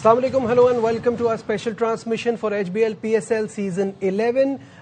Assalamu alaikum, hello and welcome to our special transmission for HBL PSL season 11.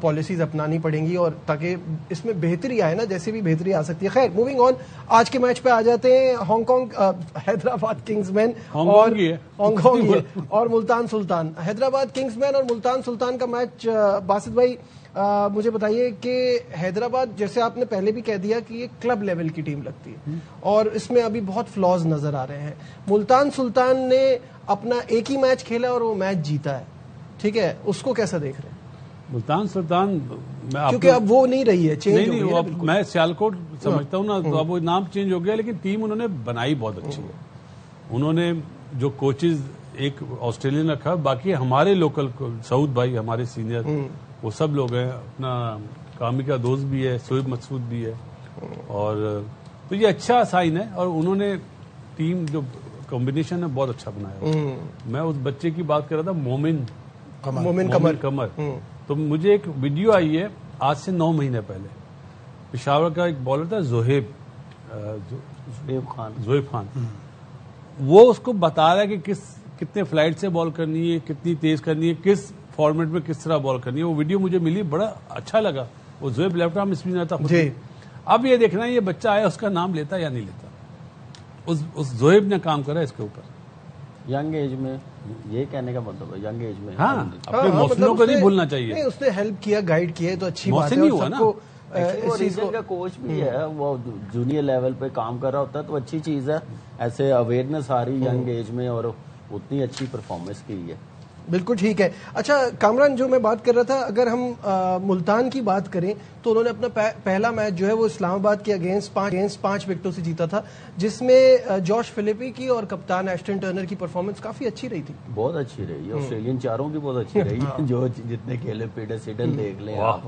Policies اپنانی پڑیں گی اور تاکہ اس میں بہتری آئے نا, جیسے بھی بہتری آ سکتی ہے. خیر موونگ آن, آج کے میچ پہ آ جاتے ہیں. ہانگ کانگ حیدرآباد کنگز مین ہانگ کانگ اور ملتان سلطان. حیدرآباد کنگز مین اور ملتان سلطان کا میچ. باسط بھائی مجھے بتائیے کہ حیدرآباد, جیسے آپ نے پہلے بھی کہہ دیا کہ یہ کلب لیول کی ٹیم لگتی ہے اور اس میں ابھی بہت فلاز نظر آ رہے ہیں. ملتان سلطان نے اپنا ایک ہی میچ کھیلا اور وہ میچ جیتا ہے, ٹھیک ہے, اس کو کیسا دیکھ رہے ہیں؟ ملتان سلطان کیونکہ اب وہ نہیں رہی ہے, چینج نہیں, اب میں سیالکوٹ سمجھتا ہوں نا, تو اب وہ نام چینج ہو گیا, لیکن ٹیم انہوں نے بنائی بہت اچھی ہے. انہوں نے جو کوچز ایک آسٹریلین رکھا, باقی ہمارے لوکل سعود بھائی ہمارے سینئر وہ سب لوگ ہیں. اپنا کامی کا دوست بھی ہے, شعیب مسعود بھی ہے, اور تو یہ اچھا سائن ہے. اور انہوں نے ٹیم جو کمبینیشن ہے بہت اچھا بنایا. میں اس بچے کی بات کر رہا تھا, مومن قمر. تو مجھے ایک ویڈیو آئی ہے آج سے 9 مہینے پہلے, پشاور کا ایک بالر تھا زہیب خان, وہ اس کو بتا رہا ہے کہ کتنے فلائٹ سے بال کرنی ہے, کتنی تیز کرنی ہے, کس فارمیٹ میں کس طرح بال کرنی ہے. وہ ویڈیو مجھے ملی, بڑا اچھا لگا. وہ زہیب لیفٹ آرم اسپنر تھا جی. اب یہ دیکھنا ہے یہ بچہ آیا, اس کا نام لیتا یا نہیں لیتا. اس زہیب نے کام کرا اس کے اوپر ینگ ایج میں. یہ کہنے کا مطلب ہے ینگ ایج میں اپنے محسنوں کو نہیں بھولنا چاہیے. اس نے ہیلپ کیا, گائیڈ کیا, تو اچھی بات ہے. ہوا نا, ریجن کا کوچ بھی ہے, وہ جونیئر لیول پہ کام کر رہا ہوتا ہے, تو اچھی چیز ہے. ایسے اویئرنیس آ رہی ینگ ایج میں, اور اتنی اچھی پرفارمنس کی ہے. بالکل ٹھیک ہے. اچھا کامران, جو میں بات کر رہا تھا, اگر ہم ملتان کی بات کریں تو انہوں نے اپنا پہلا میچ جو ہے وہ اسلام آباد کے اگینسٹ 5 وکٹوں سے جیتا تھا, جس میں جوش فلپی کی اور کپتان ایشٹن ٹرنر کی پرفارمنس کافی اچھی رہی تھی. بہت اچھی رہی ہے. آسٹریلین چاروں کی بہت اچھی رہی ہے, جو جتنے کھیلے. پیٹر سیڈل دیکھ لیں آپ,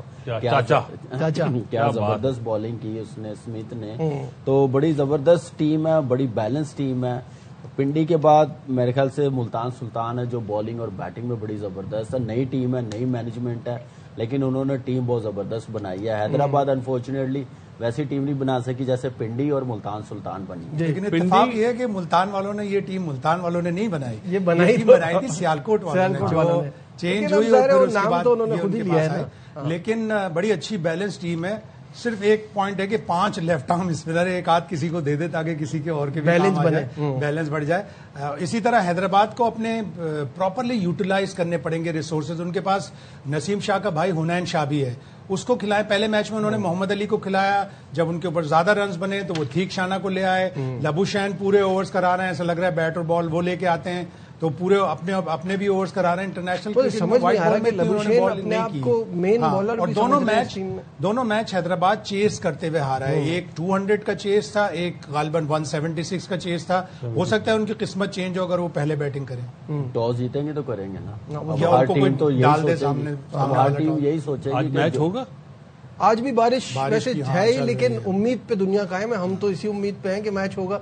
کیا زبردست بالنگ کی اس نے, اسمتھ نے. تو بڑی زبردست ٹیم ہے, بڑی بیلنس ٹیم ہے. پنڈی کے بعد میرے خیال سے ملتان سلطان ہے جو بالنگ اور بیٹنگ میں بڑی زبردست ہے. نئی ٹیم ہے, نئی مینجمنٹ ہے, لیکن انہوں نے ٹیم بہت زبردست بنائی ہے. حیدرآباد انفارچونیٹلی ویسی ٹیم نہیں بنا سکی جیسے پنڈی اور ملتان سلطان بنی. لیکن اتفاق یہ ہے کہ ملتان والوں نے یہ ٹیم ملتان والوں نے نہیں بنائی, یہ بنائی تھی سیالکوٹ والوں نے, جو چینج ہوئی اور پھر اس کے بعد یہ ان کے پاس آئے. لیکن بڑی اچھی بیلنس ٹیم ہے. صرف ایک پوائنٹ ہے کہ 5 لیفٹ آرم اسپنر, ایک آدھ کسی کو دے دے تاکہ کسی کے اور کے بیلنس بڑھ جائے. اسی طرح حیدرآباد کو اپنے پراپرلی یوٹیلائز کرنے پڑیں گے ریسورسز. ان کے پاس نسیم شاہ کا بھائی حنین شاہ بھی ہے, اس کو کھلائے. پہلے میچ میں انہوں نے محمد علی کو کھلایا, جب ان کے اوپر زیادہ رنز بنے تو وہ ٹھیک شانہ کو لے آئے. لبو شین پورے اوورز کرا رہے ہیں, ایسا لگ رہا ہے بیٹ اور بال وہ لے کے آتے ہیں, تو پورے اپنے بھی اوورز کرا رہے ہیں انٹرنیشنل. سمجھ نہیں آ رہا کہ لبو شین اپنے آپ کو مین بالر, اور دونوں میچ حیدرآباد چیز کرتے ہوئے ہارا ہے. ایک 200 کا چیز تھا, ایک غالباً 176 کا چیز تھا. ہو سکتا ہے ان کی قسمت چینج ہو اگر وہ پہلے بیٹنگ کریں. ٹاس جیتیں گے تو کریں گے نا, یا ان کو کوئی ڈال دے سامنے. یہی سوچے گی میچ ہوگا. آج بھی بارش ویسے ہے ہی, لیکن امید پہ دنیا قائم ہے. ہم تو اسی امید پہ ہیں کہ میچ ہوگا.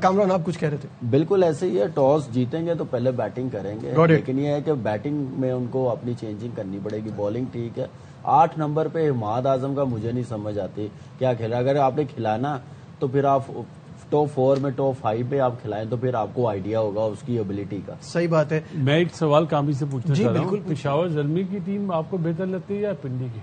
کامران آپ کچھ کہہ رہے تھے. بالکل ایسے ہی ہے, ٹاس جیتیں گے تو پہلے بیٹنگ کریں گے, لیکن یہ ہے کہ بیٹنگ میں ان کو اپنی چینجنگ کرنی پڑے گی. بالنگ ٹھیک ہے, 8 نمبر پہ حماد اعظم کا مجھے نہیں سمجھ آتی کیا کھیلا. اگر آپ نے کھلانا تو پھر آپ ٹاپ 4 میں ٹاپ 5 پہ آپ کھلائیں تو پھر آپ کو آئیڈیا ہوگا اس کی ایبلٹی کا. صحیح بات ہے. میں ایک سوال کامی سے پوچھنا چاہ رہا ہوں, پشاور زلمی کی ٹیم آپ کو بہتر لگتی ہے یا پنڈی کی؟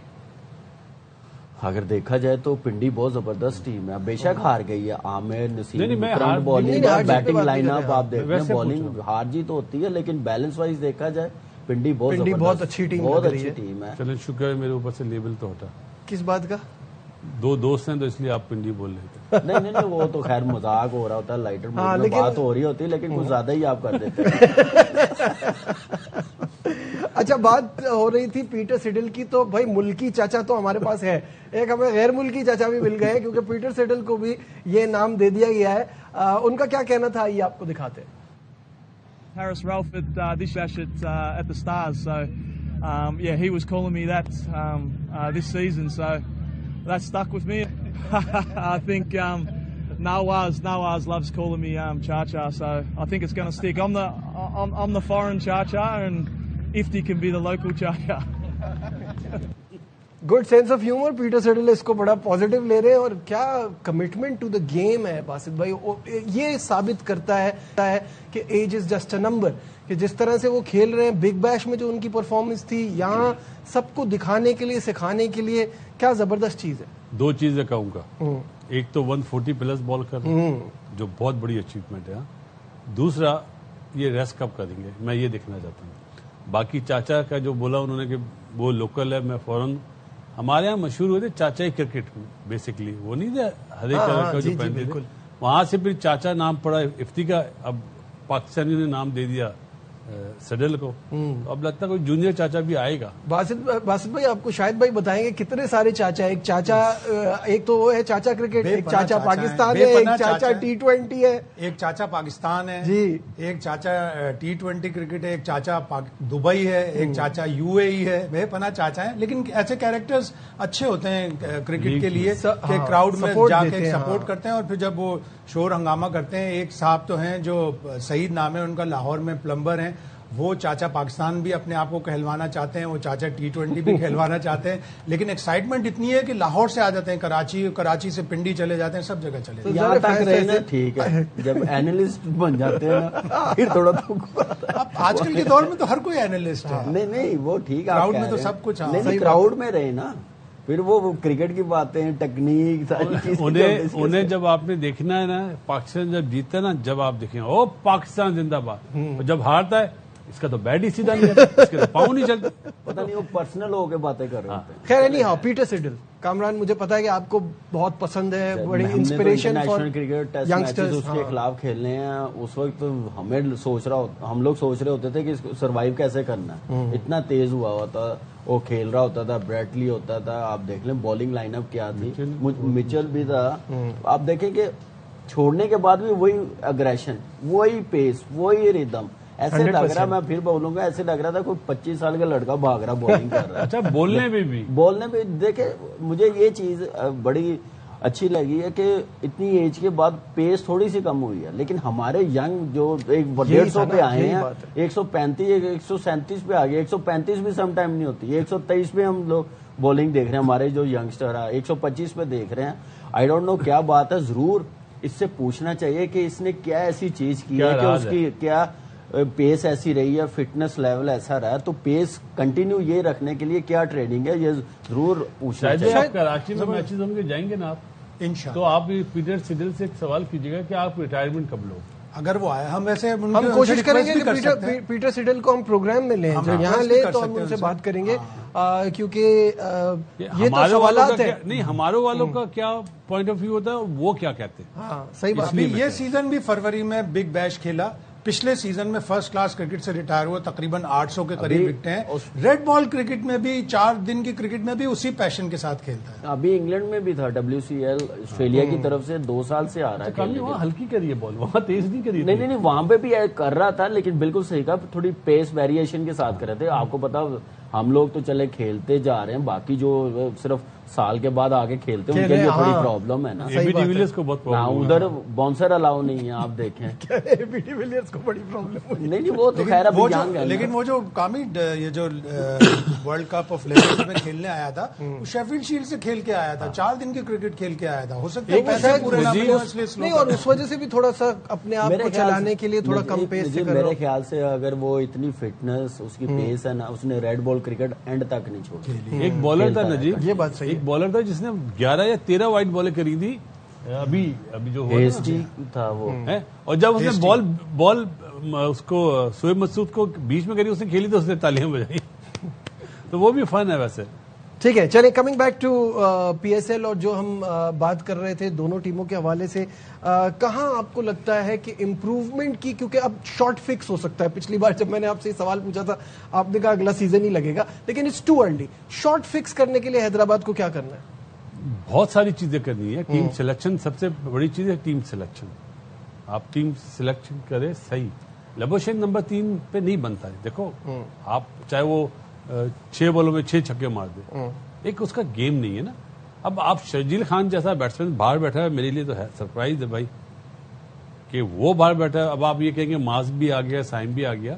اگر دیکھا جائے تو پنڈی بہت زبردست ٹیم ہے. بے شک ہار گئی ہے, عامر نسیم بالنگ بیٹنگ لائن اپ آپ دیکھ رہے ہیں, بالنگ ہار جیت ہوتی ہے, لیکن بیلنس وائز دیکھا جائے پنڈی بہت اچھی ٹیم ہے. چلیں شکر ہے, میرے اوپر سے لیبل تو ہٹا. کس بات کا؟ 2 دوست ہیں تو اس لیے آپ پنڈی بول رہے تھے. نہیں وہ تو خیر مذاق ہو رہا ہوتا ہے, لائٹر موڈ میں بات ہو رہی ہوتی ہے, لیکن کچھ زیادہ ہی آپ کر دیتے ہیں. اچھا بات ہو رہی تھی پیٹر سیڈل کی, تو بھائی ملکی چاچا تو ہمارے پاس ہے, ایک ہمیں غیر ملکی چاچا بھی مل گئے, کیونکہ پیٹر سیڈل کو بھی یہ نام دے دیا گیا ہے. ان کا کیا کہنا تھا یہ آپ کو دکھاتے ہیں. Harris Relford dish at the Stars, so yeah, he was calling me that this season, so that stuck with me. I think Nawaz loves calling me Cha-Cha, so I think it's going to stick. I'm the foreign Cha-Cha, and Ifty can be the local Cha-Cha. Good sense of humour. Peter Siddle اس کو بڑا positive لے رہے ہیں, اور کیا commitment to the game ہے باسط بھائی. یہ ثابت کرتا ہے کہ age is just a number, کہ جس طرح سے وہ کھیل رہے ہیں بگ بیش میں جو ان کی پرفارمنس تھی, یہاں سب کو دکھانے کے لیے, سکھانے کے لیے, کیا زبردست چیز ہے. 2 چیزیں کہوں گا, ایک تو 140 پلس بال کر جو بہت بڑی اچیومنٹ ہے. دوسرا یہ ریسٹ کب کریں گے, میں یہ دیکھنا چاہتا ہوں. باقی چاچا کا جو بولا انہوں نے کہ وہ لوکل ہے, میں فوراً ہمارے یہاں مشہور ہوئے تھے چاچا کرکٹ بیسکلی, وہ نہیں تھے ہر ایک کلر کا جو پہنتے تھے, وہاں سے پھر چاچا نام پڑا افتی کا, اب پاکستانی نے نام دے دیا سڈل کو, اب لگتا ہے کوئی جونیئر چاچا بھی آئے گا. باسط بھائی آپ کو شاید بھائی بتائیں گے کتنے سارے چاچا, ایک چاچا, ایک تو وہ ہے چاچا کرکٹ, ایک چاچا پاکستان ہے, ایک چاچا T20 ہے, ایک چاچا پاکستان ہے جی, ایک چاچا T20 کرکٹ ہے, ایک چاچا دبئی ہے, ایک چاچا UAE ہے. بے پناہ چاچا ہیں, لیکن ایسے کیریکٹرز اچھے ہوتے ہیں کرکٹ کے لیے کہ کراؤڈ میں جا کے سپورٹ کرتے ہیں, اور پھر جب وہ شور ہنگامہ کرتے ہیں. ایک صاحب تو ہیں جو سعید نام ہے ان کا, لاہور میں پلمبر ہیں, وہ چاچا پاکستان بھی اپنے آپ کو کہلوانا چاہتے ہیں, وہ چاچا T20 بھی کہلوانا چاہتے ہیں, لیکن ایکسائٹمنٹ اتنی ہے کہ لاہور سے آ جاتے ہیں کراچی سے پنڈی چلے جاتے ہیں, سب جگہ چلے جاتے ہیں. یہاں تک رہے نا ٹھیک ہے, جب اینالسٹ بن جاتے ہیں نا پھر تھوڑا تو اب آج کل کے دور میں تو ہر کوئی اینالسٹ ہے. نہیں وہ ٹھیک ہے, کراؤڈ میں تو سب کچھ کراؤڈ میں رہے نا, پھر وہ کرکٹ کی باتیں, ٹیکنیک, انہیں جب آپ نے دیکھنا ہے نا, پاکستان جب جیتتا ہے نا, جب آپ دیکھیں او پاکستان زندہ باد, جب ہارتا ہے اس کا تو بیٹ ہی سیدھا نہیں ہے, اس کے تو پاؤں نہیں چلتے. پتہ نہیں وہ پرسنل ہو کے باتیں کر رہے ہوتے ہیں. خیر نہیں. ہاں پیٹر سیڈل, کامران مجھے پتا ہے کہ آپ کو بہت پسند ہے, بڑی inspiration for cricket test matches اس کے خلاف کھیلنے ہیں. اس وقت ہم لوگ سوچ رہے ہوتے تھے کہ اس کو سروائیو کیسے کرنا ہے, اتنا تیز ہوا ہوا تھا, وہ کھیل رہا ہوتا تھا, بریٹلی ہوتا تھا, آپ دیکھ لیں بالنگ لائن اپ کیا تھی, مچل بھی تھا. آپ دیکھیں کہ چھوڑنے کے بعد بھی وہی اگریشن, وہی پیس, وہی ریدم, ایسے لگ رہا, میں پھر بولوں گا, ایسے لگ رہا تھا کوئی 25 سال کا لڑکا بھاگ رہا بالنگ کر رہا ہے. اچھا بولنے بھی دیکھیں, مجھے یہ چیز بڑی اچھی لگی ہے کہ اتنی ایج کے بعد پیس تھوڑی سی کم ہوئی ہے, لیکن ہمارے ینگ جو 150 پہ آئے ہیں, 135 137 پہ آ گئے, 135 بھی سم ٹائم نہیں ہوتی, 123 پہ ہم لوگ بالنگ دیکھ رہے ہیں, ہمارے جو ینگسٹر ہے 125 پہ دیکھ رہے ہیں. آئی ڈونٹ نو کیا بات ہے, ضرور اس سے پوچھنا چاہیے کہ اس نے کیا ایسی چیز کی ہے کہ اس کی کیا پیس ایسی رہی ہے, فٹنس لیول ایسا رہا ہے, تو پیس کنٹینیو یہ رکھنے کے لیے کیا ٹریننگ ہے, یہ ضرور پوچھنا چاہیے. کراچی میں میچز ہوں گے, جائیں گے نا آپ انشاءاللہ, تو آپ پیٹر سیڈل سے ایک سوال کیجیے گا کہ آپ ریٹائرمنٹ کب لو. اگر وہ آئے, ہم ویسے ہم کوشش کریں گے کہ پیٹر سیڈل کو ہم پروگرام میں لیں, جو یہاں لیں تو ہم ان سے بات کریں گے, کیونکہ یہ تو سوالات ہیں. نہیں, ہمارے والوں کا کیا پوائنٹ آف ویو ہوتا ہے, وہ کیا کہتے ہیں. ہاں صحیح بات. یہ سیزن بھی فروری میں بگ بیش کھیلا, پچھلے سیزن میں فرسٹ کلاس کرکٹ سے ریٹائر ہوا, تقریباً 800 کے قریب وکٹیں ہیں. ریڈ بال کرکٹ میں بھی 4 دن کی کرکٹ میں بھی اسی پیشن کے ساتھ کھیلتا ہے. ابھی انگلینڈ میں بھی تھا, WCL آسٹریلیا کی طرف سے 2 سال سے آ رہا ہے. وہاں ہلکی کری ہے بال, وہاں تیز نہیں کری. نہیں, وہاں پہ بھی کر رہا تھا, لیکن بالکل صحیح کہا, تھوڑی پیس ویریشن کے ساتھ کر رہے تھے. آپ کو پتا, ہم لوگ تو چلے کھیلتے جا رہے ہیں, باقی جو صرف سال کے بعد آگے کھیلتے ہیں ان کے لیے تھوڑی پرابلم ہے نا. ڈیویلیئرز کو بہت پرابلم, ادھر باؤنسر الاؤ نہیں ہے, آپ دیکھیں. ڈیویلیئرز کو بڑی پرابلم. نہیں, وہ تو خیر ابھی جان گئے. لیکن وہ جو کامی یہ جو ورلڈ کپ آف لیجنڈز میں کھیلنے آیا تھا, وہ شیفیلڈ شیلڈ سے کھیل کے آیا تھا, 4 دن کی کرکٹ کھیل کے آیا تھا. ہو سکتا ہے پیسے پورے نہ ملے اس لیے نہیں, اور اس وجہ سے بھی تھوڑا سا اپنے آپ کو چلانے کے لیے تھوڑا کم پیس سے. میرے خیال سے اگر وہ اتنی فٹنس اس کی پیس ہے نا, اس نے ریڈ بال کرکٹ اینڈ تک نہیں چھوڑی. ایک بالر تھا نجیب, یہ بات صحیح, ایک بالر تھا جس نے 11 یا 13 وائٹ بالیں کری تھی, ابھی جو ہیسٹی تھا وہ, اور جب اس نے بال اس کو شعیب مسعود کو بیچ میں کری, اس نے کھیلی تو اس نے تالیاں بجائی. تو وہ بھی فن ہے ویسے. ٹھیک ہے, چلیں کمنگ بیک ٹو PSL, اور جو ہم بات کر رہے تھے دونوں ٹیموں کے حوالے سے, کہاں آپ کو لگتا ہے کہ امپروومنٹ کی, کیونکہ اب شارٹ فکس ہو سکتا ہے. پچھلی بار جب میں نے آپ سے یہ سوال پوچھا تھا آپ نے کہا اگلا سیزن ہی لگے گا, لیکن it's too early. Short fix کرنے کے لیے حیدرآباد کو کیا کرنا ہے؟ بہت ساری چیزیں کرنی ہے. ٹیم سلیکشن سب سے بڑی چیز ہے, ٹیم سلیکشن. آپ ٹیم سلیکشن کریں صحیح. لبوشین نمبر 3 پہ نہیں بنتا ہے. دیکھو آپ چاہے وہ 6 بالوں میں 6 چھکے مار دیں, ایک اس کا گیم نہیں ہے نا. اب آپ شرجیل خان جیسا بیٹسمین باہر بیٹھا ہے, میرے لیے تو ہے سرپرائز ہے بھائی کہ وہ باہر بیٹھا ہے. اب آپ یہ کہیں گے ماسک بھی آ گیا, سائم بھی آ گیا,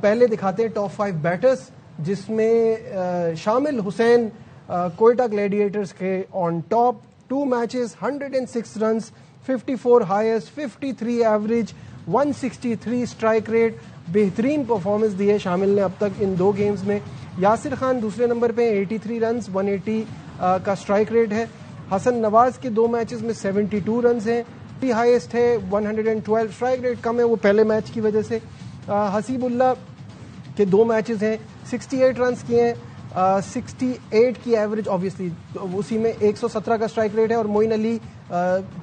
پہلے دکھاتے ہیں ٹاپ 5 بیٹرز جس میں شامل حسین کوئٹہ گلیڈیٹرز کے on top. 2 matches 106 runs 54 highest 53 average 163 strike rate. بہترین پرفارمنس دی ہے شامل نے اب تک ان 2 گیمز میں. یاسر خان دوسرے نمبر پہ 83 رنز 180 کا اسٹرائک ریٹ ہے. حسن نواز کے 2 میچز میں 72 رنز ہیں. ہائیسٹ ہے 112. اسٹرائک ریٹ کم ہے وہ پہلے میچ کی وجہ سے. حسیب اللہ کے 2 میچز ہیں 68 رنز کیے ہیں 68 کی ایوریج آبویسلی اسی میں 117 کا اسٹرائک ریٹ ہے. اور معین علی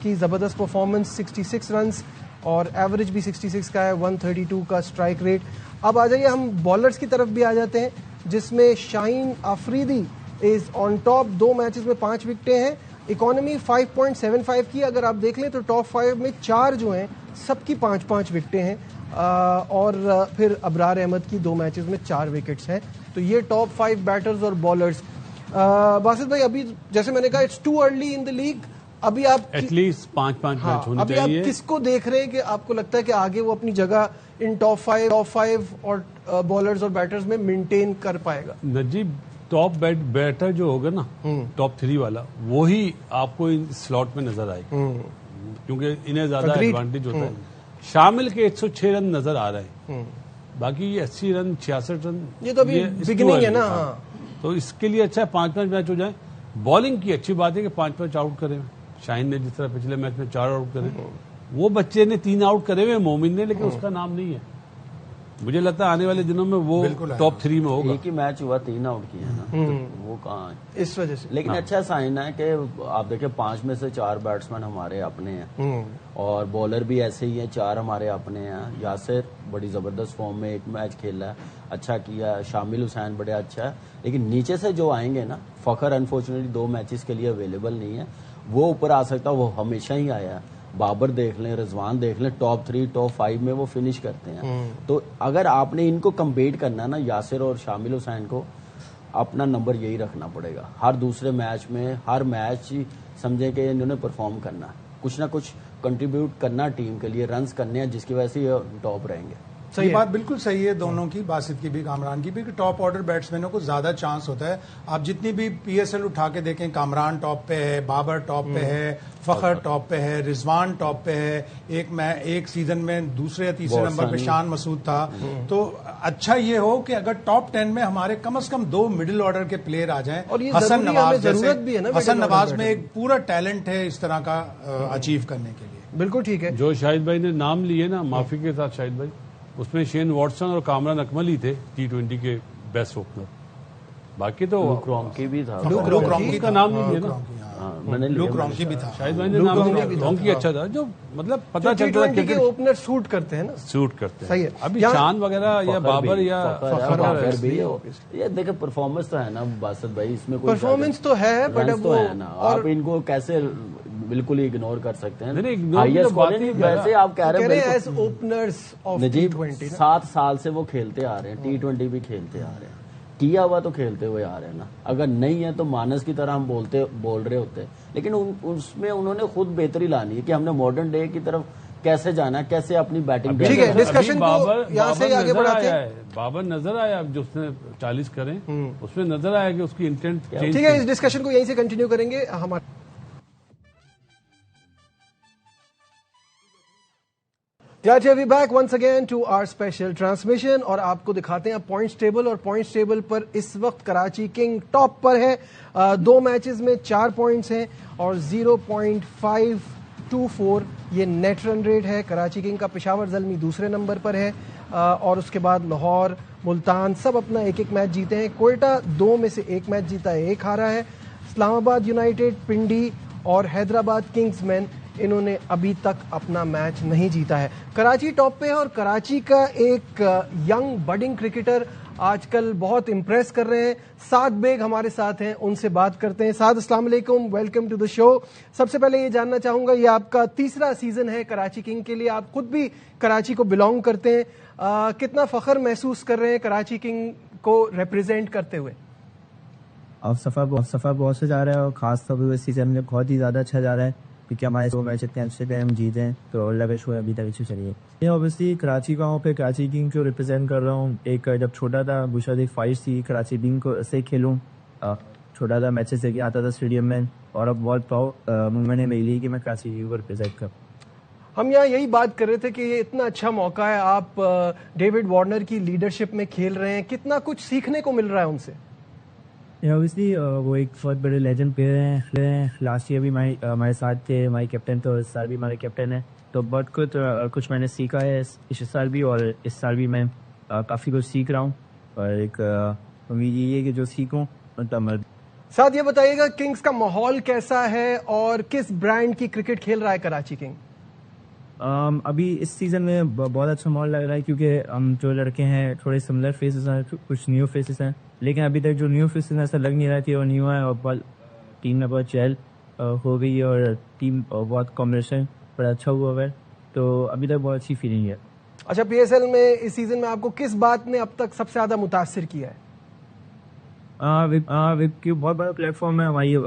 کی زبردست پرفارمنس 66 رنز اور ایوریج بھی 66 کا ہے 132 کا اسٹرائک ریٹ. اب آ جائیے ہم بالرز کی طرف بھی آ جاتے ہیں جس میں شاہین آفریدی از آن ٹاپ. 2 میچز میں 5 وکٹیں ہیں. اکانومی 5.75 کی اگر آپ دیکھ لیں تو ٹاپ 5 میں 4 جو ہیں سب کی 5 وکٹیں ہیں اور پھر ابرار احمد کی 2 میچز میں 4 وکٹس ہیں. تو یہ ٹاپ 5 بیٹرز اور بالرز. باسط بھائی ابھی جیسے میں نے کہا it's too early in the league. ابھی آپ ایٹ لیسٹ 5 میچ ہونے ابھی چاہیے. آپ کس کو دیکھ رہے ہیں کہ آپ کو لگتا ہے کہ آگے وہ اپنی جگہ ان ٹاپ 5 اور بالرز اور بیٹرز میں مینٹین کر پائے گا؟ نجیب ٹاپ بیٹر جو ہوگا نا ٹاپ 3 والا وہی آپ کو سلاٹ میں نظر آئے گا کیونکہ انہیں زیادہ ایڈوانٹیج ہوتا ہے. شامل کے 106 رن نظر آ رہے ہیں باقی 80 رن 66 رن یہ تو ابھی بگننگ ہے نا. تو اس کے لیے اچھا ہے 5 میچ ہو جائیں. بالنگ کی اچھی بات ہے کہ 5 میچ آؤٹ کرے. شاہین نے جس طرح پچھلے میچ میں 4 آؤٹ کرے وہ بچے نے 3 آؤٹ کرے ہوئے مومن نے لیکن اس کا نام نہیں ہے. مجھے لگتا ہے آنے والے دنوں میں وہ ٹاپ 3 میں ہوگا. ایک ہی میچ ہوا 3 آؤٹ کیے ہیں نا وہ کہاں ہے اس وجہ سے. لیکن اچھا سائن ہے کہ آپ دیکھیں 5 میں سے 4 بیٹسمین ہمارے اپنے ہیں اور بولر بھی ایسے ہی ہیں 4 ہمارے اپنے ہیں. یاسر بڑی زبردست فارم میں 1 میچ کھیلا ہے اچھا کیا. شامل حسین بڑے اچھا ہے لیکن نیچے سے جو آئیں گے نا فخر انفارچونیٹلی 2 میچز کے لیے اویلیبل نہیں ہے. وہ اوپر آ سکتا وہ ہمیشہ ہی آیا ہے. بابر دیکھ لیں رضوان دیکھ لیں ٹاپ 3 ٹاپ 5 میں وہ فنش کرتے ہیں. تو اگر آپ نے ان کو کمپیٹ کرنا نا یاسر اور شامل حسین کو اپنا نمبر یہی رکھنا پڑے گا. ہر دوسرے میچ میں ہر میچ سمجھیں کہ انہوں نے پرفارم کرنا کچھ نہ کچھ کنٹریبیوٹ کرنا ٹیم کے لیے رنز کرنے ہیں جس کی وجہ سے یہ ٹاپ رہیں گے. یہ بات بالکل صحیح ہے دونوں کی باسط کی بھی کامران کی بھی کہ ٹاپ آرڈر بیٹسمینوں کو زیادہ چانس ہوتا ہے. آپ جتنی بھی پی ایس ایل اٹھا کے دیکھیں کامران ٹاپ پہ ہے بابر ٹاپ پہ ہے فخر ٹاپ پہ ہے رضوان ٹاپ پہ ہے. ایک سیزن میں دوسرے یا تیسرے نمبر پہ شان مسعود تھا. تو اچھا یہ ہو کہ اگر ٹاپ 10 میں ہمارے کم از کم 2 مڈل آرڈر کے پلیئر آ جائیں. حسن نواز حسن نواز میں ایک پورا ٹیلنٹ ہے اس طرح کا اچیو کرنے کے لیے. بالکل ٹھیک ہے. جو شاہد بھائی نے نام لیے نا معافی کے ساتھ شاہد بھائی اس میں شین واٹسن اور کامران اکمل ہی تھے T20 کے بیسٹ اوپنر. باقی تو کرونکی بھی تھا کا نام نہیں لیا نا لوک رونکی بھی تھا شاید میں نے نام رونکی اچھا تھا جو مطلب پتہ چلتا ہے کہ اوپنر سوٹ کرتے ہیں نا سوٹ کرتے صحیح ہیں. ہے. ابھی شان وغیرہ یا بابر یا فخر بھی یہ دیکھیں پرفارمنس تو ہے نا باسط بھائی اس میں کوئی پرفارمنس تو ہے بٹ اب تو ہے نا آپ ان کو کیسے بالکل اگنور کر سکتے ہیں. ویسے آپ کہہ رہے ہیں ایز اوپنرز آف T20 7 سال سے وہ کھیلتے آ رہے ہیں T20 بھی کھیلتے آ رہے ہیں کیا ہوا تو کھیلتے ہوئے آ رہے ہیں نا. اگر نہیں ہے تو مانس کی طرح ہم بول رہے ہوتے لیکن اس میں انہوں نے خود بہتری لانی ہے کہ ہم نے مارڈرن ڈے کی طرف کیسے جانا کیسے اپنی بیٹنگ. ٹھیک ہے ڈسکشن کو یہاں سے آگے بڑھاتے ہیں. بابر نظر آیا جو اس نے 40 کریں اس میں نظر آیا کہ اس کی انٹینٹ. ٹھیک ہے اس ڈسکشن کو یہیں سے کنٹینیو کریں گے. ہمارے we back once again to our special transmission اور آپ کو دکھاتے ہیں پوائنٹس ٹیبل. اور پوائنٹس ٹیبل پر اس وقت کراچی کنگ ٹاپ پر ہے 2 میچز میں 4 پوائنٹس ہیں اور 0.524 یہ نیٹ رن ریٹ ہے. کراچی کنگ کا پشاور زلمی دوسرے نمبر پر ہے اور اس کے بعد لاہور ملتان سب اپنا 1-1 میچ جیتے ہیں. کوئٹہ 2 میں سے 1 میچ جیتا ہے 1 ہارا ہے. اسلام آباد یونائیٹڈ پنڈی اور حیدرآباد کنگز مین انہوں نے ابھی تک اپنا میچ نہیں جیتا ہے. کراچی ٹاپ پہ ہے اور کراچی کا ایک ینگ بڈنگ کرکٹر آج کل بہت امپریس کر رہے ہیں. سعد بیگ ہمارے ساتھ ہیں ان سے بات کرتے ہیں. سعد السلام علیکم ویلکم ٹو دا شو. سب سے پہلے یہ جاننا چاہوں گا یہ آپ کا 3را سیزن ہے کراچی کنگ کے لیے. آپ خود بھی کراچی کو بلانگ کرتے ہیں. کتنا فخر محسوس کر رہے ہیں کراچی کنگ کو ریپرزینٹ کرتے ہوئے؟ اب سفر بہت سے جا رہا ہے اور خاص طور پہ سیزن میں بہت ہی زیادہ اچھا جا رہا ہے. کیونکہ ہمارے 2 میچ اتنے اچھے تھے, ہم جیتے ہیں, تو اللہ کا شکر ابھی تک اچھی چلی ہے. یہ اوبیسلی کراچی کا ہوں, پہ کراچی کنگ کو ریپرزینٹ کر رہا ہوں. ایک جب چھوٹا تھا بشاد ایک خواہش تھی کراچی کنگ کو سے کھیلوں, چھوٹا تھا میچز سے آتا تھا اسٹیڈیم میں, اور اب بہت پراؤڈ مومنٹ ہے میرے لیے کہ میں کراچی کنگ کو ریپرزینٹ کروں. ہم یہاں یہی بات کر رہے تھے کہ یہ اتنا اچھا موقع ہے, آپ ڈیوڈ وارنر کی لیڈرشپ میں کھیل رہے ہیں, کتنا کچھ سیکھنے کو مل رہا ہے ان سے. اوبیسلی وہ ایک بہت بڑے لیجنڈ پلیئر ہیں. لاسٹ ایئر بھی ہمارے ساتھ تھے, ہمارے کیپٹن تھے, اور اس سال بھی ہمارے کیپٹن ہیں. تو بہت کچھ میں نے سیکھا ہے اس سال بھی, اور اس سال بھی میں کافی کچھ سیکھ رہا ہوں, اور ایک امید یہ ہے کہ جو سیکھوں مطلب. ساتھ یہ بتائیے گا کنگز کا ماحول کیسا ہے اور کس برانڈ کی کرکٹ کھیل رہا ہے کراچی کنگ. ابھی اس سیزن میں بہت اچھا ماحول لگ رہا ہے, کیونکہ ہم جو لڑکے ہیں تھوڑے سملر فیسز ہیں, کچھ نیو فیسز ہیں, لیکن ابھی تک جو نیو فیسز ہیں ایسا لگ نہیں رہا تھی وہ نیو ہے, اور ٹیم میں بہت چہل ہو گئی ہے, اور ٹیم بہت کمبینیشن بڑا اچھا ہوا ہے, تو ابھی تک بہت اچھی فیلنگ ہے. اچھا, پی ایس ایل میں اس سیزن میں آپ کو کس بات نے اب تک سب سے زیادہ متاثر کیا ہے؟ ویب کی بہت بڑا پلیٹ فارم ہے, ہماری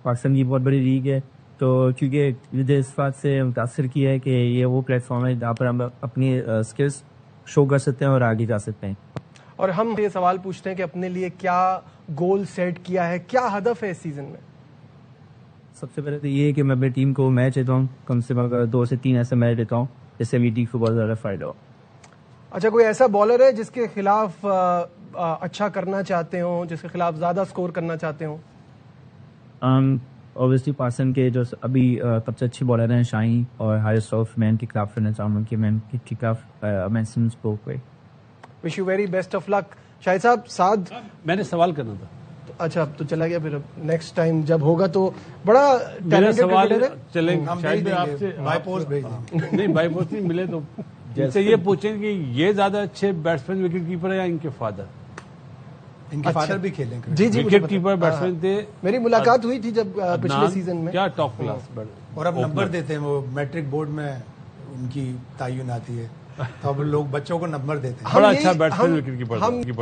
پاکستان کی بہت بڑی لیگ ہے, تو کیونکہ مجھے اس بات سے متاثر کیا ہے کہ یہ وہ پلیٹ فارم ہے جہاں پر ہم اپنی اسکلس شو کر سکتے ہیں اور آگے جا سکتے ہیں. اور ہم یہ سوال پوچھتے ہیں کہ اپنے لیے کیا گول سیٹ کیا ہے, کیا ہدف ہے اس سیزن میں؟ سب سے پہلے تو یہ ہے کہ میں اپنی ٹیم کو میچ دیتا ہوں, کم سے کم 2 سے 3 ایسے میچ دیتا ہوں جس سے میری ٹیم کو بہت زیادہ فائدہ ہو. اچھا, کوئی ایسا بالر ہے جس کے خلاف اچھا کرنا چاہتے ہوں, جس کے خلاف زیادہ سکور کرنا چاہتے ہوں؟ اوبیسلی پاکستان کے جو ابھی سب سے اچھے بالر ہیں شاہین اور حارث رؤف, میں ان کے خلاف کرنا چاہوں گا کہ میں ان کے خلاف مینسن اسپوک ہوئے. Wish you very best of luck. Shahid صاحب ساتھ میں نے سوال کرنا تھا. اچھا, اب تو چلا گیا, پھر نیکسٹ ٹائم جب ہوگا تو بڑا میرا سوال چلیں شاید آپ سے بائی پوسٹ بھیج دیں. نہیں بائی پوسٹ نہیں ملے تو جیسے یہ پوچھیں کہ یہ زیادہ اچھے بیٹسمین وکٹ کیپر ہے یا ان کے فادر؟ ان کے فادر بھی کھیلیں. جی وکٹ کیپر بیٹسمین تھے, میری ملاقات ہوئی تھی جب پچھلے سیزن میں. کیا ٹاپ کلاس, اور اب نمبر دیتے ہیں, وہ میٹرک بورڈ میں ان کی تعین آتی ہے تو اب لوگ بچوں کو نمبر دیتے ہیں. بڑا اچھا بیٹسمین وکٹ کیپر.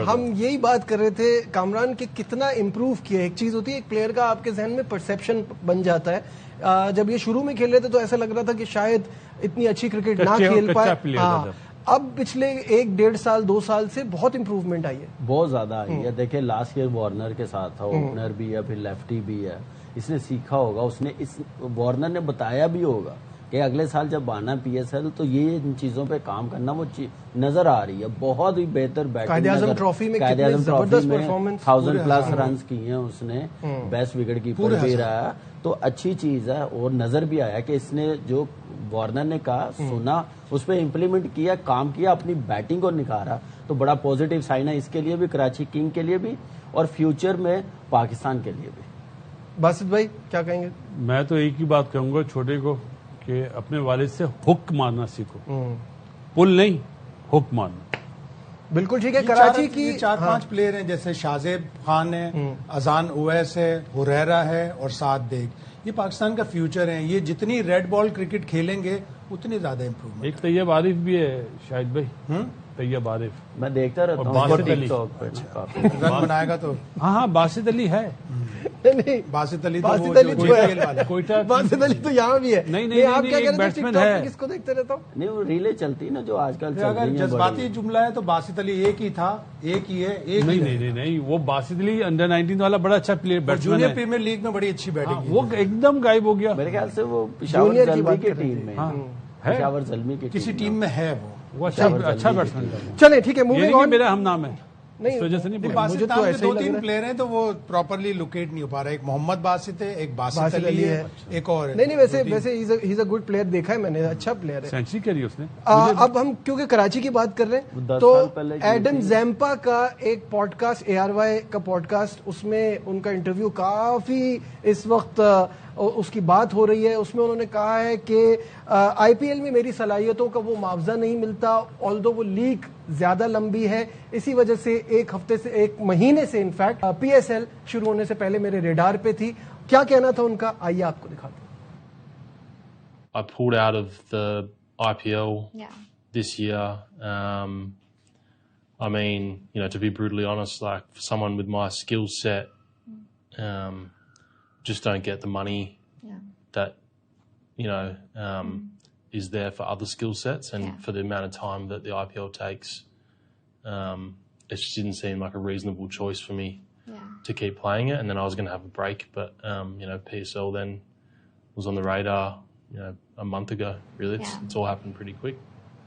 ہم یہی بات کر رہے تھے کامران کہ کتنا امپروو کیا. ایک چیز ہوتی ہے ایک پلیئر کا آپ کے ذہن میں پرسیپشن بن جاتا ہے. جب یہ شروع میں کھیل رہے تھے تو ایسا لگ رہا تھا کہ شاید اتنی اچھی کرکٹ نہ کھیل پائے. اب پچھلے 1-1.5 سال 2 سال سے بہت امپروومنٹ آئی ہے, بہت زیادہ آئی ہے. دیکھیں لاسٹ ایئر وارنر کے ساتھ تھا, اوپنر بھی ہے, پھر لیفٹی بھی ہے. اس نے سیکھا ہوگا, اس نے وارنر نے بتایا بھی ہوگا کہ اگلے سال جب آنا پی ایس ایل تو یہ ان چیزوں پہ کام کرنا وہ نظر آ رہی ہے. بہت ہی بہتر بیٹنگ, قائد اعظم ٹرافی میں 1000+ رنز کیے ہیں اس نے, بیسٹ وکٹ کیپر بھی رہا, تو اچھی چیز ہے. اور نظر بھی آیا کہ اس نے جو وارنر نے کہا سنا, اس پہ امپلیمنٹ کیا, کام کیا, اپنی بیٹنگ کو نکھارا, تو بڑا پازیٹیو سائن ہے اس کے لیے بھی, کراچی کنگ کے لیے بھی, اور فیوچر میں پاکستان کے لیے بھی. باسط بھائی کیا کہیں گے؟ میں تو ایک ہی بات کہوں گا چھوٹے کو کہ اپنے والد سے ہک مارنا سیکھو, پل نہیں, ہک مارنا. بالکل ٹھیک ہے. کراچی کی 4-5 پلیئر ہیں, جیسے شازیب خان ہے, اذان اویس ہے, ہریرا ہے, اور سعد بیگ. یہ پاکستان کا فیوچر ہے. یہ جتنی ریڈ بال کرکٹ کھیلیں گے اتنی زیادہ امپروومنٹ. ایک طیب عارف بھی ہے شاہد بھائی, طیب عارف میں دیکھتا رہتا ہوں باسط علی رن بنائے گا تو. ہاں باسط علی ہے, نہیں باسط علی باسط علی تو یہاں بھی ہے. نہیں آپ کیا کہہ رہے بیٹسمین ہیں, ہے. کس کو دیکھتے رہتا ہوں. نہیں, وہ ریلیں چلتی نا جو آج کل. اگر جذباتی جملہ ہے تو باسط علی ایک ہی تھا, ایک ہی ہے, ایک ہی. نہیں, وہ باسط علی انڈر 19 والا بڑا اچھا پلیئر بیٹسمین ہے, جونیئر پریمیئر لیگ میں بڑی اچھی بیٹنگ, وہ ایک دم غائب ہو گیا. میرے خیال سے وہ پشاور زلمی کی ٹیم میں, پشاور زلمی کی کسی ٹیم میں ہے. وہ اچھا بیٹسمین ہے. چلیں ٹھیک ہے, موونگ آن. میرا ہم نام ہے, نہیں اس وجہ سے نہیں. باسط نام کے 2-3 پلیئر ہیں تو وہ پراپرلی لوکیٹ نہیں ہو پا رہا. ایک محمد باسط ہے, ایک باسط علی ہے, ایک اور. نہیں ویسے ہی از اے گڈ پلیئر, دیکھا ہے میں نے, اچھا پلیئر ہے, سینچری کری اس نے. اب ہم کیونکہ کراچی کی بات کر رہے ہیں تو ایڈم زیمپا کا ایک پوڈ کاسٹ, ARY کا پوڈ کاسٹ, اس میں ان کا انٹرویو کافی اس وقت اس کی بات ہو رہی ہے. اس میں انہوں نے کہا ہے کہ IPL میں میری صلاحیتوں کا وہ معاوضہ نہیں ملتا, آلدو وہ لیگ زیادہ لمبی ہے, اسی وجہ سے ایک مہینے سے انفیکٹ PSL شروع ہونے سے پہلے میرے ریڈار پہ تھی. کیا کہنا تھا ان کا, آئیے آپ کو دکھاتے ہیں. I pulled out of the IPL this year. I mean, to be brutally honest, like for someone with my skill set, just don't get the money that is there for other skill sets, and for the amount of time that the IPL takes, it just didn't seem like a reasonable choice for me to keep playing it. And then I was going to have a break, but PSL then was on the radar, a month ago. Really, it's all happened pretty quick.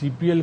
CPL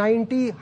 90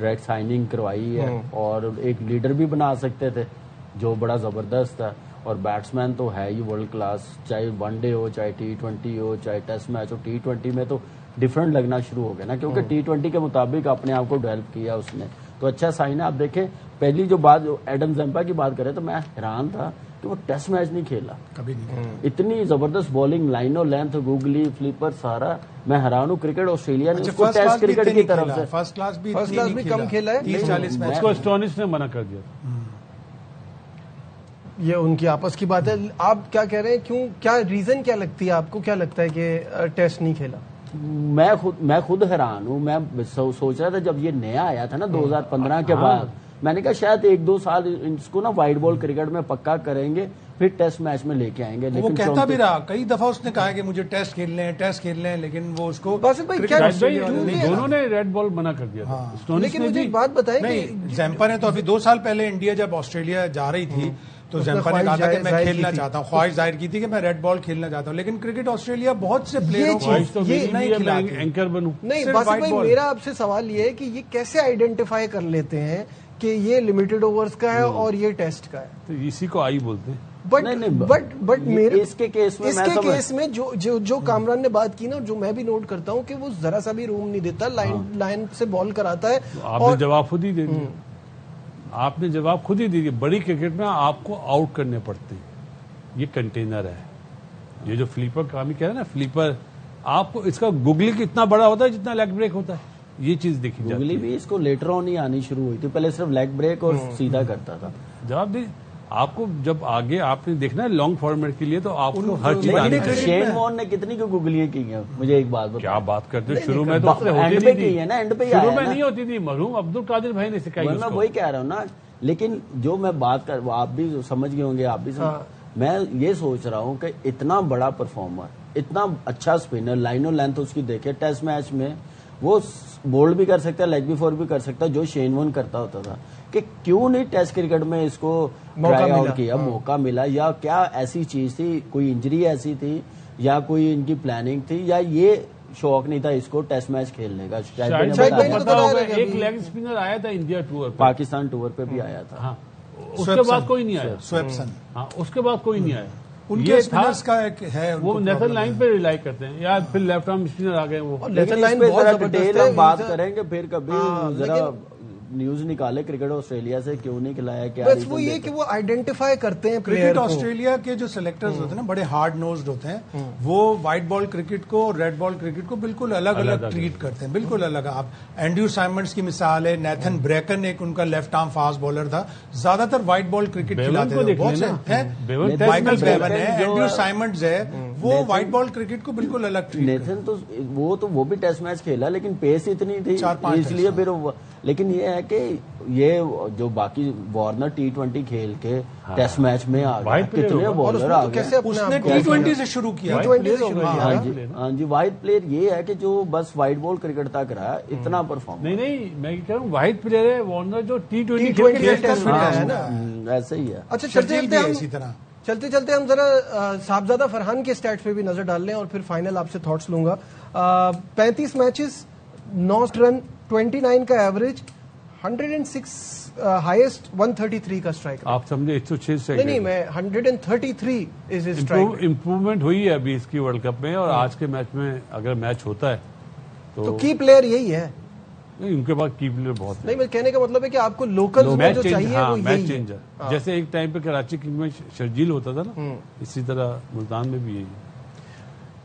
direct signing کروائی ہے اور ایک leader بھی بنا سکتے تھے جو بڑا زبردست ہے. اور بیٹسمین تو ہے ہی ورلڈ کلاس, چاہے ون ڈے ہو, چاہے T20 ہو, چاہے ٹیسٹ میچ ہو. T20 میں تو ڈفرنٹ لگنا شروع ہو گیا نا, کیونکہ T20 کے مطابق اپنے آپ کو ڈیولپ کیا اس نے, تو اچھا سائن ہے. آپ دیکھیں پہلی جو بات ایڈم زمپا کی بات کرے تو میں حیران تھا کہ وہ ٹیسٹ میچ نہیں کھیلا, کبھی نہیں. اتنی زبردست بالنگ, لائنوں لینتھ, گوگلی فلیپر, سارا میں حیران ہوں. کرکٹ آسٹریلیا نے اس کو ٹیسٹ کرکٹ کی طرف سے فرسٹ کلاس بھی کم کھیلا ہے, 30-40 میچ. اس کو اسٹونش نے منع کر دیا. یہ ان کی آپس کی بات ہے. آپ کیا کہہ رہے ہیں, کیوں, کیا ریزن کیا لگتی ہے آپ کو, کیا لگتا ہے کہ ٹیسٹ نہیں کھیلا؟ میں خود حیران ہوں. میں سوچ رہا تھا جب یہ نیا آیا تھا نا 2015 کے بعد, میں نے کہا شاید 1-2 سال اس کو نا وائٹ بال کرکٹ میں پکا کریں گے, پھر ٹیسٹ میچ میں لے کے آئیں گے. وہ کہتا بھی رہا, کئی دفعہ اس نے کہا کہ مجھے ٹیسٹ کھیل لیں, لیکن وہ اس کو دونوں نے ریڈ بال منع کر دیا. لیکن مجھے ایک بات بتائیں, زیمپا نے تو ابھی 2 سال پہلے انڈیا جب آسٹریلیا جا رہی تھی تو زیمپا نے کہا تھا کہ میں کھیلنا چاہتا ہوں, خواہش ظاہر کی تھی کہ میں ریڈ بال کھیلنا چاہتا ہوں. لیکن کرکٹ آسٹریلیا بہت سے پلیئروں اینکر بنوں. نہیں باسط بھائی, میرا آپ سے سوال یہ ہے کہ یہ کیسے آئیڈینٹیفائی کر لیتے ہیں کہ یہ لمیٹڈ اوورز کا ہے اور یہ ٹیسٹ کا ہے؟ تو اسی کو آئی بولتے ہیں. بٹ میرے اس کے کیس میں جو کامران نے بات کی نا, جو میں بھی نوٹ کرتا ہوں کہ وہ ذرا سا بھی روم نہیں دیتا, لائن سے بال کراتا ہے. آپ نے جواب خود ہی دے دیا, آپ نے جواب خود ہی دے دیا. بڑی کرکٹ میں آپ کو آؤٹ کرنے پڑتے ہیں, یہ کنٹینر ہے. یہ جو فلیپر کام کہہ رہے ہیں نا, فلیپر آپ کو اس کا گوگلی کتنا بڑا ہوتا ہے جتنا لیگ بریک ہوتا ہے, یہ چیز دیکھی جاتی ہے. گوگلی بھی اس کو لیٹر آن ہی آنی شروع ہوئی تھی, پہلے صرف لیگ بریک اور سیدھا کرتا تھا. جواب دیں آپ کو, جب آگے آپ نے دیکھنا ہے لانگ فارمیٹ کے لیے تو آپ کو ہر چیز آنی چاہیے. شین وارن نے کتنی کو گوگلیاں کی ہیں, مجھے ایک بات بتا. کیا بات کرتے ہیں, شروع میں تو اینڈ پہ کی ہے نا, اینڈ پہ شروع میں نہیں ہوتی تھی. مرحوم عبد القادر بھائی نے سکھائی. میں وہی کہہ رہا ہوں نا, لیکن جو میں بات کر, وہ آپ بھی سمجھ گئے ہوں گے, آپ بھی میں یہ سوچ رہا ہوں کہ اتنا بڑا پرفارمر, اتنا اچھا اسپنر, لائنوں لینتھ اس کی دیکھے, ٹیسٹ میچ میں وہ بولڈ بھی کر سکتا ہے, لیگ بھی فور بھی کر سکتا ہے, جو شین وارن کرتا ہوتا تھا. کہ کیوں نہیں ٹیسٹ کرکٹ میں اس کو ٹرائی آؤٹ کیا, موقع ملا, یا کیا ایسی چیز تھی, کوئی انجری ایسی تھی, یا کوئی ان کی پلاننگ تھی, یا یہ شوق نہیں تھا اس کو ٹیسٹ میچ کھیلنے کا؟ ایک لیگ اسپنر آیا تھا انڈیا ٹور, پاکستان ٹور پہ بھی آیا تھا, اس کے بعد کوئی نہیں آیا. سویپسن, اس کے بعد کوئی نہیں آیا. ان کے اسپنرز کا ایک ہے, وہ نیتھن لائن پہ ریلائی کرتے ہیں, یا پھر لیفٹ آرم اسپنر آ گئے. وہ نیتھن لائن ذرا ڈیٹیل ہم بات کریں گے پھر کبھی, ذرا نیوز نکالے کرکٹ آسٹریلیا سے کیوں نہیں کھلایا, کیا بس وہ یہ کہ وہ آئیڈینٹیفائی کرتے ہیں. کرکٹ آسٹریلیا کے جو سلیکٹرز ہوتے ہیں نا, بڑے ہارڈ نوزڈ ہوتے ہیں, وہ وائٹ بال کرکٹ کو اور ریڈ بال کرکٹ کو بالکل الگ الگ ٹریٹ کرتے ہیں, بالکل الگ. آپ اینڈریو سائمنڈز کی مثال ہے, نیتھن بریکن ایک ان کا لیفٹ آرم فاسٹ بالر تھا, زیادہ تر وائٹ بال کرکٹ کھلاتے تھے. بہت سے مائیکل بیون ہے, اینڈریو سائمنڈز ہے, وہ وائٹ بال کرکٹ کو بالکل الگ ٹریٹ. نیتھن تو وہ بھی ٹیسٹ میچ کھیلا, لیکن پیس اتنی تھی, اس لیے پھر. لیکن یہ ہے کہ یہ جو باقی وارنر T20 کھیل کے ٹیسٹ میچ میں آ گیا, کتنے بالر آ گئے. اس نے T20 سے شروع کیا. ہاں جی, وائٹ پلیئر یہ ہے کہ جو بس وائٹ بال کرکٹ تک رہا, اتنا پرفارم. نہیں, میں کہہ رہا ہوں وائٹ پلیئر ہے وارنر جو T20 ہے نا, ایسے ہی ہے. اچھا, چلتے چلتے ہم ذرا صاحبزادہ فرحان کے اسٹیٹس پہ بھی نظر ڈال لیں اور پھر فائنل آپ سے تھاٹس لوں گا. 35 میچز, 9 رن, 29 کا ایوریج, 106 ہائیسٹ, 133 کا اسٹرائک. آپ سمجھے 106 سے نہیں, میں 133 از اسٹرائک. امپروومنٹ ہوئی ہے ابھی اس کی ورلڈ کپ میں, اور آج کے میچ میں اگر میچ ہوتا ہے تو کی پلیئر یہی ہے. ان کے بعد کی پلیئر بہت نہیں, میں کہنے کا مطلب ہے کہ آپ کو لوکل میں جو چاہیے وہ میچ چینجر. جیسے ایک ٹائم پہ کراچی کنگ میں شرجیل ہوتا تھا نا, اسی طرح ملتان میں بھی یہی ہے,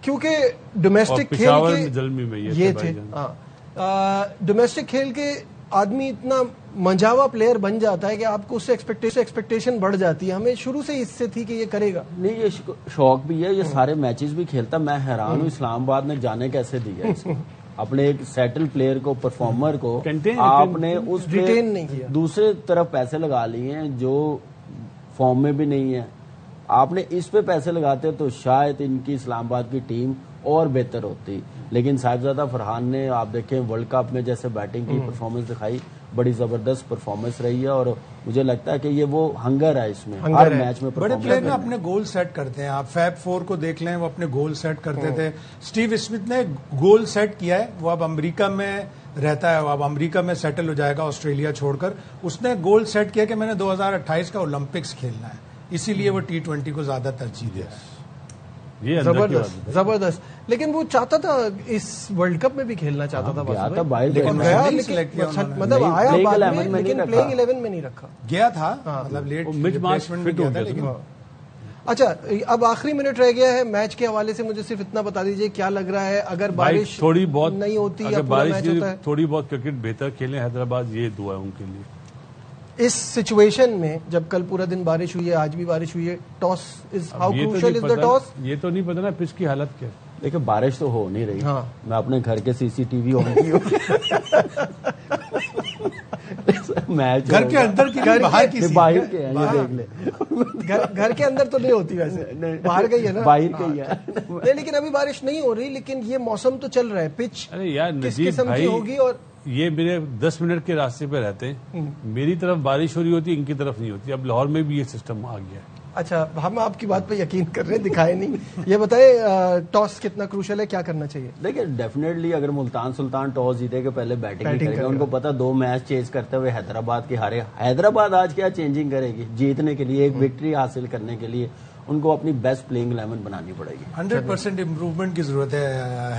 کیونکہ ڈومیسٹک کھیل کے یہ تھے. ڈومیسٹک کھیل کے آدمی اتنا منجاوا پلیئر بن جاتا ہے کہ آپ کو اس سے ایکسپیکٹیشن بڑھ جاتی ہے. ہمیں شروع سے اس سے تھی کہ یہ کرے گا. نہیں, یہ شوق بھی ہے, یہ سارے میچز بھی کھیلتا. میں حیران ہوں اسلام آباد نے جانے کیسے دیا اس کو. اپنے ایک سیٹل پلیئر کو, پرفارمر کو آپ نے اس ریٹین نہیں کیا, دوسرے طرف پیسے لگا لیے ہیں جو فارم میں بھی نہیں ہے. آپ نے اس پہ پیسے لگاتے تو شاید ان کی اسلام آباد کی ٹیم اور بہتر ہوتی. لیکن صاحبزادہ فرحان نے, آپ دیکھیں ورلڈ کپ میں جیسے بیٹنگ کی پرفارمنس دکھائی, بڑی زبردست پرفارمنس رہی ہے اور مجھے لگتا ہے کہ یہ وہ ہنگر ہے اس میں ہر میچ میں. بڑے پلیئر نا اپنے گول سیٹ کرتے ہیں. آپ فیب 4 کو دیکھ لیں, وہ اپنے گول سیٹ کرتے تھے. اسٹیو اسمتھ نے گول سیٹ کیا ہے, وہ اب امریکہ میں رہتا ہے, اب امریکہ میں سیٹل ہو جائے گا آسٹریلیا چھوڑ کر. اس نے گول سیٹ کیا کہ میں نے 2028 کا اولمپکس کھیلنا ہے, اسی لیے وہ T20 کو زیادہ ترجیح دیا ہے. زبردست زبردست. لیکن وہ چاہتا تھا اس ورلڈ کپ میں بھی کھیلنا چاہتا تھا, لیکن مطلب آیا بعد میں, لیکن پلئنگ 11 میں نہیں رکھا گیا تھا, مطلب لیٹ. اچھا, اب آخری منٹ رہ گیا ہے میچ کے حوالے سے, مجھے صرف اتنا بتا دیجیے کیا لگ رہا ہے اگر بارش تھوڑی بہت نہیں ہوتی یا اگر پورا بارش میچ ہوتا ہے, تھوڑی بہت کرکٹ بہتر کھیلیں حیدرآباد, یہ دعا ہے ان کے لیے. اس سچویشن میں جب کل پورا دن بارش ہوئی ہے, آج بھی بارش ہوئی ہے, toss is how crucial is the toss. یہ تو نہیں پتا نا پچ کی حالت کیا ہے. دیکھیں بارش تو ہو نہیں رہی, میں اپنے گھر کے CCTV آن کی میچ گھر کے اندر کی باہر کے گھر کے اندر تو نہیں ہوتی ویسے, باہر گئی ہے نا, باہر کے ہے. لیکن ابھی بارش نہیں ہو رہی, لیکن یہ موسم تو چل رہا ہے. پچ ارے یار کس نجیب قسم کی ہوگی, اور یہ میرے 10 منٹ کے راستے پہ رہتے ہیں, میری طرف بارش ہو رہی ہوتی, ان کی طرف نہیں ہوتی. اب لاہور میں بھی یہ سسٹم آ گیا ہے. اچھا, ہم آپ کی بات پہ یقین کر رہے ہیں, دکھائے نہیں. یہ بتائیں ٹاس کتنا کروشل ہے, کیا کرنا چاہیے؟ دیکھیں ڈیفینیٹلی اگر ملتان سلطان ٹاس جیتے کہ پہلے بیٹنگ کرے گا, ان کو پتا 2 میچ چیز کرتے ہوئے حیدرآباد کے ہارے. حیدرآباد آج کیا چینجنگ کرے گی جیتنے کے لیے, ایک وکٹری حاصل کرنے کے لیے ان کو اپنی بیسٹ پلینگ 11 بنانی پڑے گی. 100% امپروومنٹ کی ضرورت ہے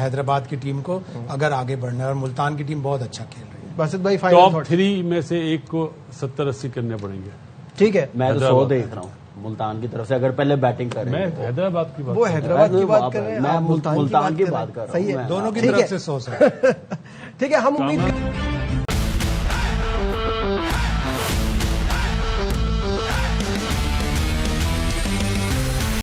حیدرآباد کی ٹیم کو اگر آگے بڑھنا ہے, اور ملتان کی ٹیم بہت اچھا کھیل رہی ہے. باسط بھائی ٹاپ 3 میں سے ایک کو 70-80 کرنے پڑیں گے. ٹھیک ہے, میں تو 100 دیکھ رہا ہوں ملتان کی طرف سے اگر پہلے بیٹنگ کریں. میں حیدرآباد کی بات, وہ حیدرآباد کی بات کر رہے ہیں, میں ملتان کی بات کر رہا ہوں. صحیح ہے, دونوں کی طرف سے 100. ٹھیک ہے, ہم امید